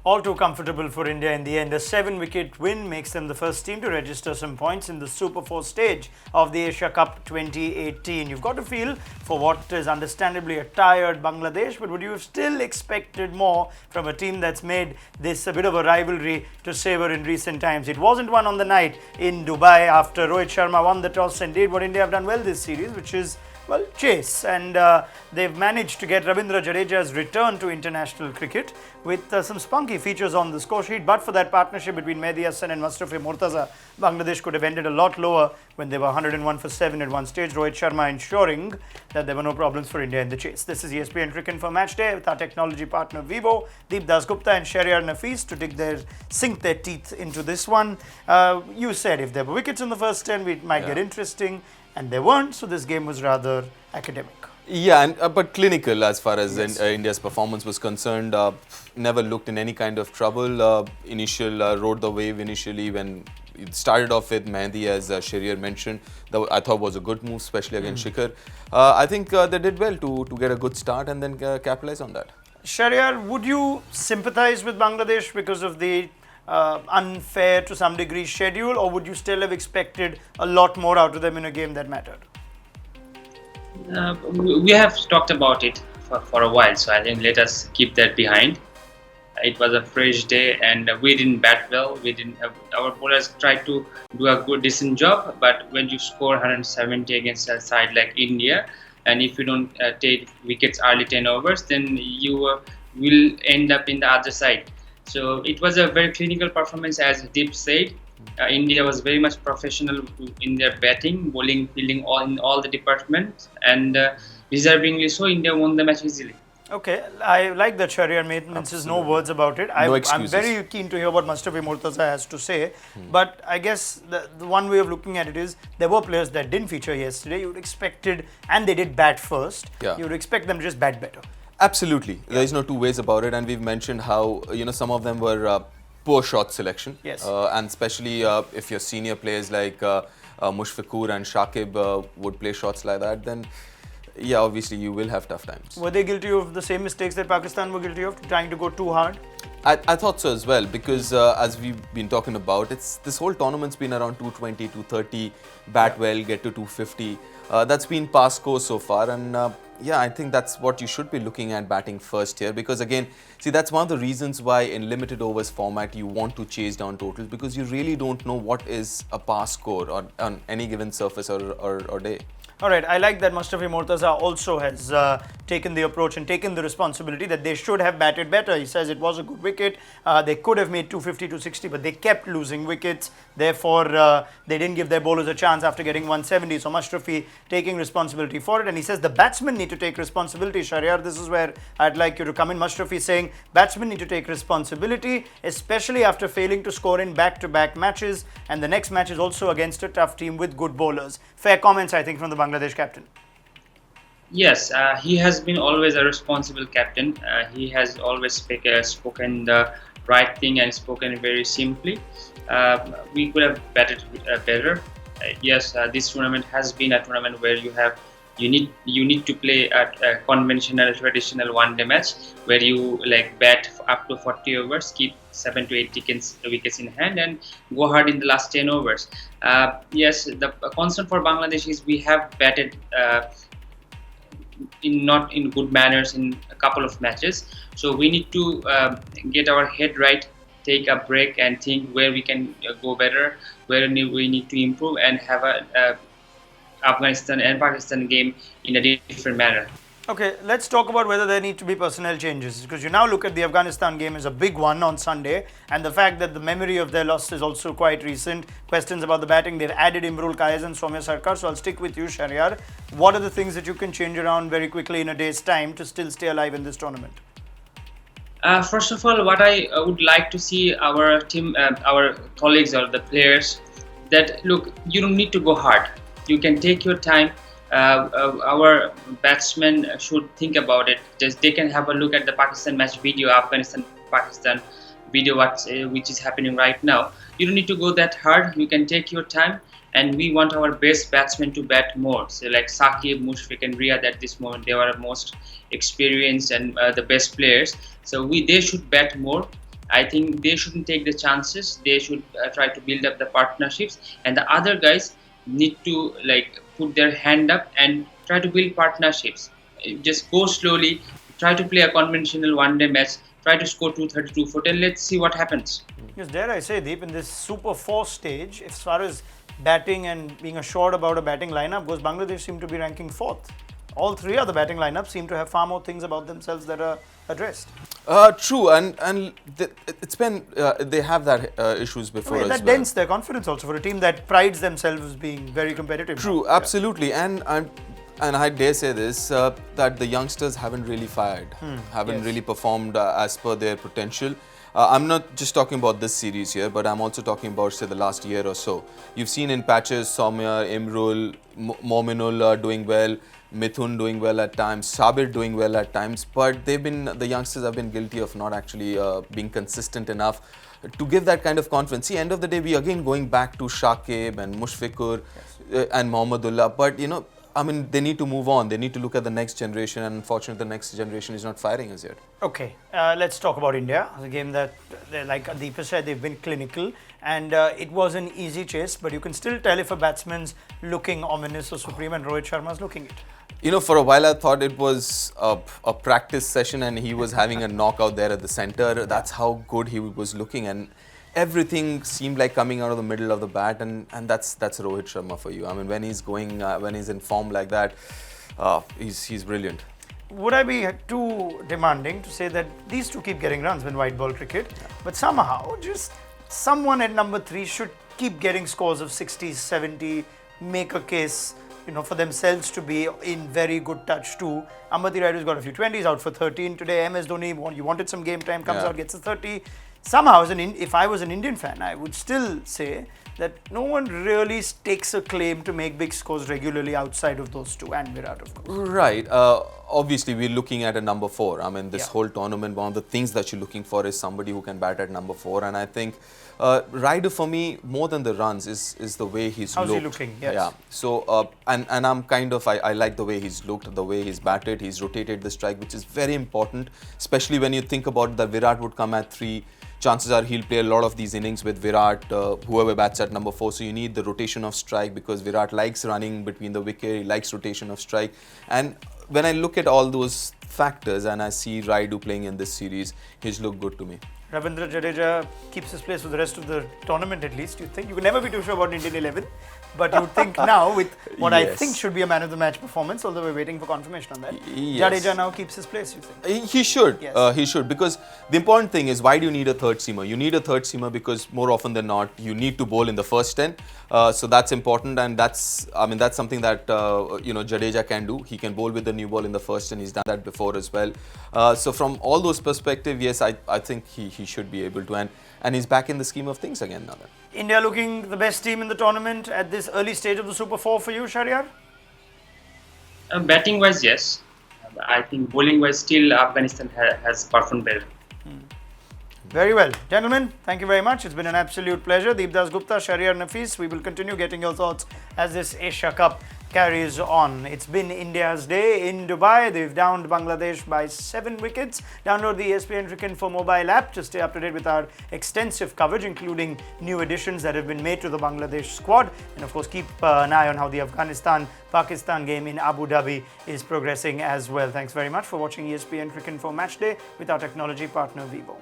All too comfortable for India in the end. A 7-wicket win makes them the first team to register some points in the Super 4 stage of the Asia Cup 2018. You've got to feel for what is understandably a tired Bangladesh, but would you have still expected more from a team that's made this a bit of a rivalry to savour in recent times? It wasn't one on the night in Dubai after Rohit Sharma won the toss and did what India have done well this series, which is chase, and they've managed to get Ravindra Jadeja's return to international cricket with some spunky features on the score sheet. But for that partnership between Mehdi Hassan and Mustafi Murtaza, Bangladesh could have ended a lot lower when they were 101 for 7 at one stage. Rohit Sharma ensuring that there were no problems for India in the chase. This is ESPNcricinfo Match Day with our technology partner Vivo, Dasgupta and Shahriar Nafees to sink their teeth into this one. You said if there were wickets in the first 10, it might get interesting. And they weren't, so this game was rather academic. Yeah, but clinical as far as India's performance was concerned. Never looked in any kind of trouble. Rode the wave initially when it started off with Mehdi, as Shahriar mentioned. That I thought was a good move, especially against Shikhar. I think they did well to get a good start and then capitalize on that. Shahriar, would you sympathize with Bangladesh because of the unfair to some degree schedule, or would you still have expected a lot more out of them in a game that mattered? We have talked about it for a while, so I think let us keep that behind. It was a fresh day and we didn't bat well. Our bowlers tried to do a decent job, but when you score 170 against a side like India, and if you don't take wickets early 10 overs, then you will end up in the other side. So it was a very clinical performance, as Deep said. India was very much professional in their batting, bowling, fielding, in all the departments, and deservingly so, India won the match easily. Okay, I like that Shahriar mentions no words about it. I'm very keen to hear what Mustafi Murtaza has to say. But I guess the one way of looking at it is there were players that didn't feature yesterday. You would expected, and they did bat first. Yeah. You would expect them to just bat better. Absolutely. Yeah. There is no two ways about it, and we've mentioned how some of them were poor shot selection. Yes. And especially if your senior players like Mushfiqur and Shakib would play shots like that, then yeah, obviously you will have tough times. Were they guilty of the same mistakes that Pakistan were guilty of, trying to go too hard? I thought so as well, because as we've been talking about, this whole tournament's been around 220, 230, bat well, get to 250. That's been past course so far, and yeah, I think that's what you should be looking at batting first here, because again, see, that's one of the reasons why in limited overs format you want to chase down totals, because you really don't know what is a pass score on any given surface or day. Alright, I like that Mustafi Murtaza also has taken the approach and taken the responsibility that they should have batted better. He says it was a good wicket. They could have made 250, 260, but they kept losing wickets. Therefore, they didn't give their bowlers a chance after getting 170. So Mustafi taking responsibility for it. And he says the batsmen need to take responsibility. Shahriar, this is where I'd like you to come in. Mustafi saying batsmen need to take responsibility, especially after failing to score in back-to-back matches. And the next match is also against a tough team with good bowlers. Fair comments, I think, from the Bangladesh captain. Yes, he has been always a responsible captain. He has always spoken the right thing and spoken very simply. We could have batted better. Yes, this tournament has been a tournament where you need to play a conventional, traditional one-day match where you bat up to 40 overs, keep 7 to 8 wickets in hand, and go hard in the last 10 overs. Yes, the concern for Bangladesh is we have batted not in good manners in a couple of matches. So we need to get our head right, take a break, and think where we can go better, where we need to improve, and have a Afghanistan and Pakistan game in a different manner. Okay, let's talk about whether there need to be personnel changes, because you now look at the Afghanistan game as a big one on Sunday, and the fact that the memory of their loss is also quite recent. Questions about the batting, they've added Imrul Kayes and Soumya Sarkar, so I'll stick with you, Shahriar. What are the things that you can change around very quickly in a day's time to still stay alive in this tournament? First of all, what I would like to see our team, our colleagues or the players, that look, you don't need to go hard. You can take your time. Our batsmen should think about it. Just they can have a look at the Pakistan match video, Afghanistan-Pakistan video, which is happening right now. You don't need to go that hard. You can take your time, and we want our best batsmen to bat more. So like Saqib, Mushfiq, and Riyad at this moment, they are the most experienced and the best players. So they should bat more. I think they shouldn't take the chances. They should try to build up the partnerships, and the other guys need to like put their hand up and try to build partnerships. Just go slowly. Try to play a conventional one-day match. Try to score 230, 240. Let's see what happens. Yes, dare I say, Deep, in this Super 4 stage, as far as batting and being assured about a batting lineup goes, Bangladesh seem to be ranking 4th. All three other batting lineups seem to have far more things about themselves that are addressed. True, and it's been they have that issues before as that well. dents their confidence also for a team that prides themselves as being very competitive. True, now. absolutely, and I dare say this that the youngsters haven't really fired, haven't Yes. really performed as per their potential. I'm not just talking about this series here, but I'm also talking about, say, the last year or so. You've seen in patches Soumya, Imrul, Mominul doing well, Mithun doing well at times, Sabir doing well at times, but the youngsters have been guilty of not actually being consistent enough to give that kind of confidence. See, end of the day, we again going back to Shakib and Mushfiqur and Mohammedullah, but I mean, they need to move on. They need to look at the next generation, and unfortunately, the next generation is not firing as yet. Okay, let's talk about India. The game that, like Deepa said, they've been clinical, and it was an easy chase, but you can still tell if a batsman's looking ominous or supreme, and Rohit Sharma's looking it. For a while I thought it was a practice session and he was having a knockout there at the center. That's how good he was looking, and everything seemed like coming out of the middle of the bat, and that's Rohit Sharma for you. I mean, when he's in form like that, he's brilliant. Would I be too demanding to say that these two keep getting runs when white ball cricket, but somehow just someone at number 3 should keep getting scores of 60, 70, make a case for themselves to be in very good touch too. Ambati Rayudu's got a few 20s, out for 13 today. MS Dhoni, you wanted some game time, comes out, gets a 30. Somehow, if I was an Indian fan, I would still say that no one really takes a claim to make big scores regularly outside of those two, and Virat, of course. Right. Obviously, we're looking at a number 4. I mean, this whole tournament, one of the things that you're looking for is somebody who can bat at number 4. And I think Rayudu, for me, more than the runs, is the way he's How's looked. he looking? Yes. Yeah. So, and I'm I like the way he's looked, the way he's batted. He's rotated the strike, which is very important, especially when you think about that Virat would come at 3. Chances are he'll play a lot of these innings with Virat, whoever bats at number 4. So you need the rotation of strike because Virat likes running between the wicket, he likes rotation of strike. And when I look at all those factors and I see Rayudu playing in this series, he's looked good to me. Ravindra Jadeja keeps his place for the rest of the tournament at least, you think? You can never be too sure about Indian 11, but you think now with what I think should be a man of the match performance, although we're waiting for confirmation on that, Jadeja now keeps his place, you think? He should. Yes. He should, because the important thing is, why do you need a third seamer? You need a third seamer because more often than not, you need to bowl in the first 10. So that's important, and that's something that Jadeja can do. He can bowl with the new ball in the first 10. He's done that before as well. So from all those perspectives, yes, I think he should be able to, and he's back in the scheme of things again now. India looking the best team in the tournament at this early stage of the Super 4 for you, Shahriar? Batting wise, yes. I think bowling wise, still Afghanistan has performed better. Very well. Gentlemen, thank you very much. It's been an absolute pleasure. Dasgupta, Shahriar Nafees, we will continue getting your thoughts as this Asia Cup carries on. It's been India's day in Dubai. They've downed Bangladesh by 7 wickets. Download the ESPNcricinfo mobile app to stay up to date with our extensive coverage, including new additions that have been made to the Bangladesh squad. And of course, keep an eye on how the Afghanistan-Pakistan game in Abu Dhabi is progressing as well. Thanks very much for watching ESPNcricinfo Matchday with our technology partner Vivo.